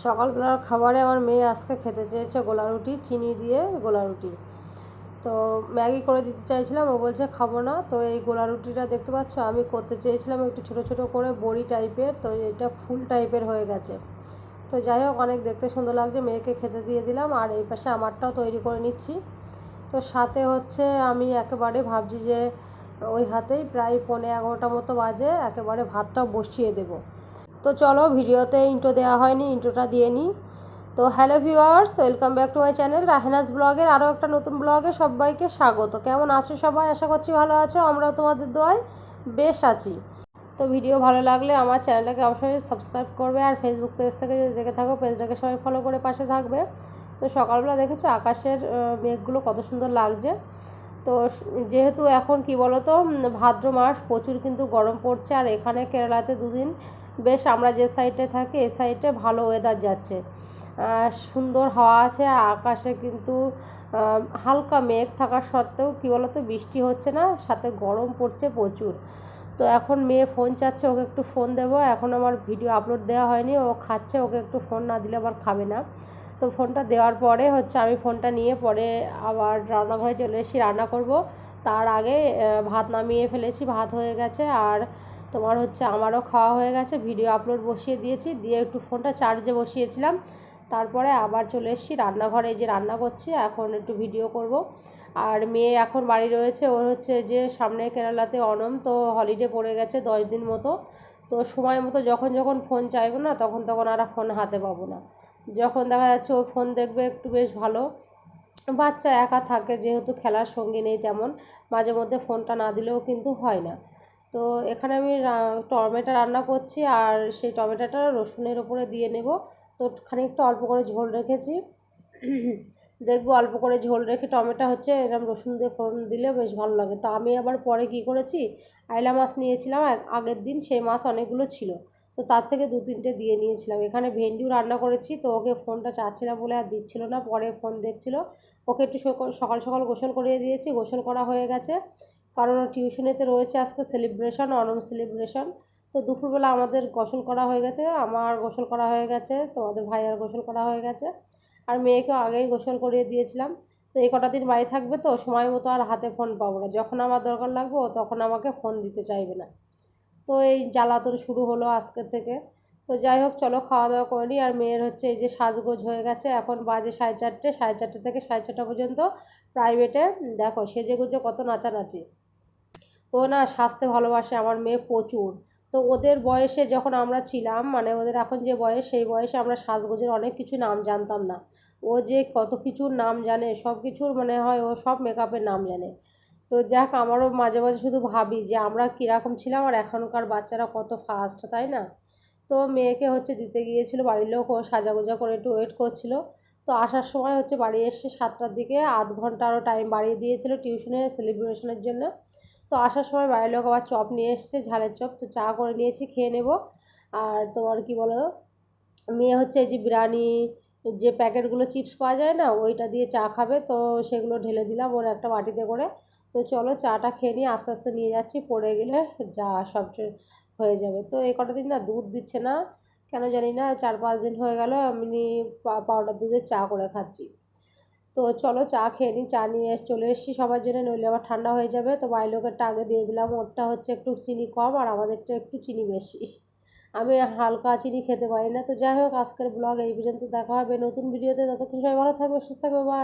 সকালবেলার খাবারে আমার মেয়ে আজকে খেতে চেয়েছে গোলা রুটি, চিনি দিয়ে গোলা রুটি। তো ম্যাগি করে দিতে চাইছিলাম, ও বলছে খাবো না। তো এই গোলা রুটিটা দেখতে পাচ্ছ আমি করতে চেয়েছিলাম একটু ছোটো ছোটো করে বড়ি টাইপের, তো এটা ফুল টাইপের হয়ে গেছে। তো যাই হোক, অনেক দেখতে সুন্দর লাগছে, মেয়েকে খেতে দিয়ে দিলাম। আর এই পাশে আমারটাও তৈরি করে নিচ্ছি। তো সাথে হচ্ছে আমি একেবারে ভাবছি যে ওই হাতেই প্রায় 11:15 মতো বাজে, একেবারে ভাতটাও বসিয়ে দেবো। তো চলো, ভিডিওতে ইন্ট্রো দেওয়া হয়নি, ইন্ট্রোটা দিয়ে নিই। তো hello viewers, welcome back to my channel Rahena's ব্লগের আরও একটা নতুন ব্লগে সবাইকে স্বাগত। কেমন আছো সবাই? আশা করছি ভালো আছো, আমরাও তোমাদের দোয়ায় বেশ আছি। তো ভিডিও ভালো লাগলে আমার চ্যানেলটাকে অবশ্যই সাবস্ক্রাইব করবে, আর ফেসবুক পেজ থেকে যদি দেখে থাকো পেজটাকে সবাই ফলো করে পাশে থাকবে। তো সকালবেলা দেখেছো আকাশের মেঘগুলো কত সুন্দর লাগছে। তো যেহেতু এখন কি বলো তো, ভাদ্র মাস, প্রচুর কিন্তু গরম পড়ছে। আর এখানে কেরালাতে দুদিন বেশ, আমরা যে সাইডে থাকি এই সাইডে ভালো ওয়েদার যাচ্ছে, সুন্দর হাওয়া আছে। আর আকাশে কিন্তু হালকা মেঘ থাকা সত্ত্বেও কী বলো তো, বৃষ্টি হচ্ছে না, সাথে গরম পড়ছে প্রচুর। তো এখন মেয়ে ফোন চাচ্ছে, ওকে একটু ফোন দেবো। এখন আমার ভিডিও আপলোড দেওয়া হয়নি, ও খাচ্ছে, ওকে একটু ফোন না দিলে আবার খাবে না। তো ফোনটা দেওয়ার পরে হচ্ছে আমি ফোনটা নিয়ে পরে আবার রান্নাঘরে চলে এসেছি, রান্না করব। তার আগে ভাত নামিয়ে ফেলেছি, ভাত হয়ে গেছে। আর তোমার হচ্ছে আমারও খাওয়া হয়ে গেছে, ভিডিও আপলোড বসিয়ে দিয়েছি, দিয়ে একটু ফোনটা চার্জে বসিয়েছিলাম। তারপরে আবার চলে এসেছি রান্নাঘরে, যে রান্না করছি, এখন একটু ভিডিও করব। আর মেয়ে এখন বাড়ি রয়েছে, ওর হচ্ছে যে সামনে কেরালাতে ওনম, তো হলিডে পড়ে গেছে 10 দিন মতো। তো সময় মতো যখন যখন ফোন চাইবো না, তখন তখন আর ফোন হাতে পাবো না। যখন দেখা যাচ্ছে ও ফোন দেখবে একটু বেশ ভালো, বাচ্চা একা থাকে যেহেতু, খেলার সঙ্গী নেই তেমন, মাঝে মধ্যে ফোনটা না দিলেও কিন্তু হয় না। তো এখানে আমি টমেটো রান্না করছি, আর সেই টমেটোটা রসুনের ওপরে দিয়ে নেব। তো খানিকটা অল্প করে ঝোল রেখেছি, দেখবো অল্প করে ঝোল রেখে টমেটো হচ্ছে এরকম রসুন দিয়ে ফোড়ন দিলে বেশ ভালো লাগে। তো আমি আবার পরে কি করেছি, আইলা মাছ নিয়েছিলাম আগের দিন, সেই মাছ অনেকগুলো ছিল, তো তার থেকে 2-3টে দিয়ে নিয়েছিলাম। এখানে ভেন্ডিও রান্না করেছি, তো ওকে ফোনটা চাচ্ছিলাম বলে আর দিচ্ছিল না, পরে ফোন দেখছিল। ওকে একটু সকাল সকাল গোসল করিয়ে দিয়েছি, গোসল করা হয়ে গেছে, কারণ টিউশনেতে রয়েছে আজকে সেলিব্রেশন, ওনম সেলিব্রেশন। তো দুপুরবেলা আমাদের গোসল করা হয়ে গেছে, আমার গোসল করা হয়ে গেছে, তোমাদের ভাইয়ার গোসল করা হয়ে গেছে, আর মেয়েকেও আগেই গোসল করিয়ে দিয়েছিলাম। তো এই কটা দিন বাড়ি থাকবে, তো সময় মতো আর হাতে ফোন পাবো না, যখন আমার দরকার লাগবে ও তখন আমাকে ফোন দিতে চাইবে না। তো এই জ্বালাতন শুরু হলো আজকের থেকে। তো যাই হোক, চলো খাওয়া দাওয়া করে নিই। আর মেয়ের হচ্ছে এই যে সাজগোজ হয়ে গেছে, এখন বাজে 4:30, 4:30 থেকে 4:30 পর্যন্ত প্রাইভেটে, দেখো সেজে গুজে কত নাচানাচি। ও না সাজতে ভালোবাসে আমার মেয়ে প্রচুর। তো ওদের বয়সে যখন আমরা ছিলাম, মানে ওদের এখন যে বয়স, সেই বয়সে আমরা সাজগোজের অনেক কিছু নাম জানতাম না। ও যে কত কিছুর নাম জানে, সব কিছুর মনে হয় ও সব মেকআপের নাম জানে। তো যাক, আমারও মাঝে মাঝে শুধু ভাবি যে আমরা কীরকম ছিলাম আর এখনকার বাচ্চারা কত ফাস্ট, তাই না? তো মেয়েকে হচ্ছে দিতে গিয়েছিল, বাড়ির লোক ও সাজাগোজা করে একটু ওয়েট করছিল। তো আসার সময় হচ্ছে বাড়ি এসে 7টার দিকে আধ ঘন্টা আরও টাইম বাড়িয়ে দিয়েছিল টিউশনের সেলিব্রেশনের জন্য। তো আসার সময় বাড়ির লোক আবার চপ নিয়ে এসছে, ঝালের চপ, তো চা করে নিয়েছি, খেয়ে নেব। আর তোমার কি বলো, মেয়ে হচ্ছে এই যে বিরিয়ানি, যে প্যাকেটগুলো চিপস পাওয়া যায় না, ওইটা দিয়ে চা খাবে, তো সেগুলো ঢেলে দিলাম ওর একটা বাটিতে করে। তো চলো চাটা খেয়ে নিয়ে আস্তে আস্তে নিয়ে যাচ্ছি, পড়ে গেলে যা সব হয়ে যাবে। তো এই কটা দিন না দুধ দিচ্ছে না, কেন জানি না, 4-5 দিন হয়ে গেল আমি পাউডার দুধের চা করে খাচ্ছি। তো চলো চা খেয়ে নিই, চা নিয়ে চলে এসেছি সবার জন্য, নইলে আবার ঠান্ডা হয়ে যাবে। তো বাইলোকেরটা আগে দিয়ে দিলাম, ওরটা হচ্ছে একটু চিনি কম আর আমাদেরটা একটু চিনি বেশি, আমি হালকা চিনি খেতে পারি না। তো যাই হোক, আজকের ব্লগ এই পর্যন্ত, দেখা হবে নতুন ভিডিওতে, ততক্ষণ সবাই ভালো থাকবে, সুস্থ থাকবে, বাই।